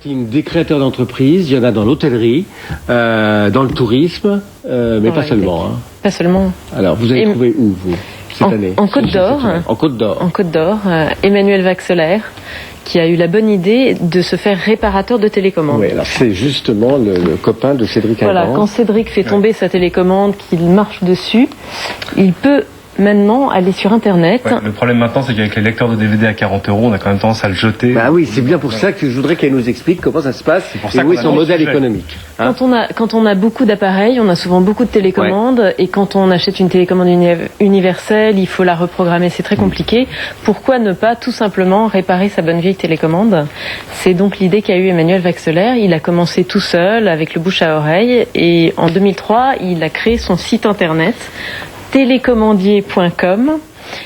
Des créateurs d'entreprises, il y en a dans l'hôtellerie, dans le tourisme, mais pas seulement. Hein. Pas seulement. Alors, vous avez trouvé où, vous, cette année? En Côte d'Or. En Côte d'Or. En Côte d'Or, Emmanuel Vaxelaire, qui a eu la bonne idée de se faire réparateur de télécommande. Oui, alors c'est justement le copain de Cédric Ingrand. Voilà, quand Cédric fait tomber sa télécommande, qu'il marche dessus, il peut maintenant aller sur Internet. Ouais, le problème maintenant, c'est qu'avec les lecteurs de DVD à 40 €, on a quand même tendance à le jeter. Bah oui, c'est bien pour ça que je voudrais qu'elle nous explique comment ça se passe et où est son modèle économique. Hein, quand on a beaucoup d'appareils, on a souvent beaucoup de télécommandes, et quand on achète une télécommande universelle, il faut la reprogrammer, c'est très compliqué. Pourquoi ne pas tout simplement réparer sa bonne vieille télécommande? C'est donc l'idée qu'a eu Emmanuel Vaxelaire. Il a commencé tout seul avec le bouche à oreille, et en 2003, il a créé son site internet télécommandier.com.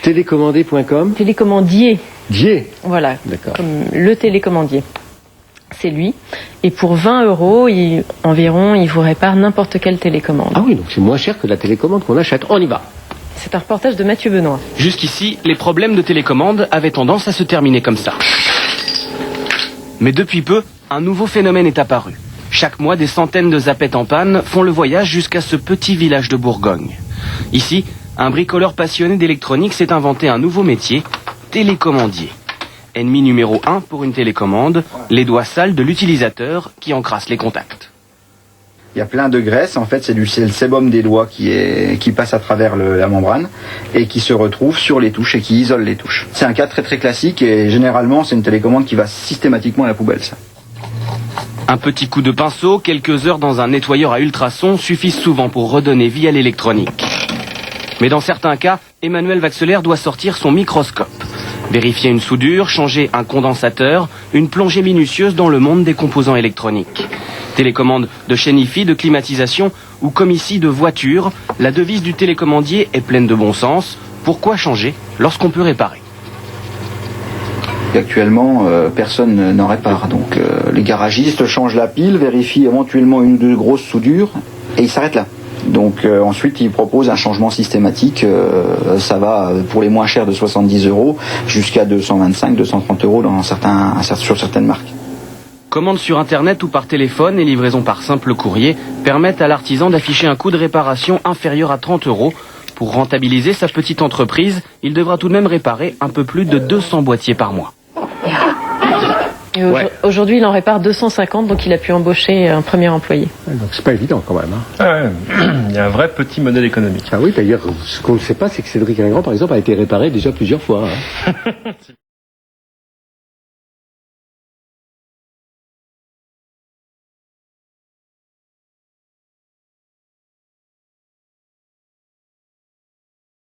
Télécommandé.com. Télécommandier. Dier. Voilà. D'accord. Comme le télécommandier. C'est lui. Et pour 20 € environ, il vous répare n'importe quelle télécommande. Ah oui, donc c'est moins cher que la télécommande qu'on achète. On y va. C'est un reportage de Mathieu Benoît. Jusqu'ici, les problèmes de télécommande avaient tendance à se terminer comme ça. Mais depuis peu, un nouveau phénomène est apparu. Chaque mois, des centaines de zappettes en panne font le voyage jusqu'à ce petit village de Bourgogne. Ici, un bricoleur passionné d'électronique s'est inventé un nouveau métier, télécommandier. Ennemi numéro 1 pour une télécommande, les doigts sales de l'utilisateur qui encrassent les contacts. Il y a plein de graisse, en fait c'est le sébum des doigts qui passe à travers la membrane et qui se retrouve sur les touches et qui isole les touches. C'est un cas très très classique et généralement c'est une télécommande qui va systématiquement à la poubelle, ça. Un petit coup de pinceau, quelques heures dans un nettoyeur à ultrasons suffisent souvent pour redonner vie à l'électronique. Mais dans certains cas, Emmanuel Vaxelaire doit sortir son microscope, vérifier une soudure, changer un condensateur, une plongée minutieuse dans le monde des composants électroniques. Télécommande de chaîne Hi-Fi, de climatisation ou comme ici de voiture, la devise du télécommandier est pleine de bon sens. Pourquoi changer lorsqu'on peut réparer ? Actuellement, personne n'en répare. Donc les garagistes changent la pile, vérifient éventuellement une ou deux grosses soudures et ils s'arrêtent là. Donc ensuite, ils proposent un changement systématique. Ça va pour les moins chers de 70 € jusqu'à 225, 230 € sur certaines marques. Commande sur Internet ou par téléphone et livraison par simple courrier permettent à l'artisan d'afficher un coût de réparation inférieur à 30 €. Pour rentabiliser sa petite entreprise, il devra tout de même réparer un peu plus de 200 boîtiers par mois. Et aujourd'hui, il en répare 250, donc il a pu embaucher un premier employé. Donc c'est pas évident quand même. Hein. Il y a un vrai petit modèle économique. Ah oui, d'ailleurs, ce qu'on ne sait pas, c'est que Cédric Ingrand, par exemple, a été réparé déjà plusieurs fois. Hein.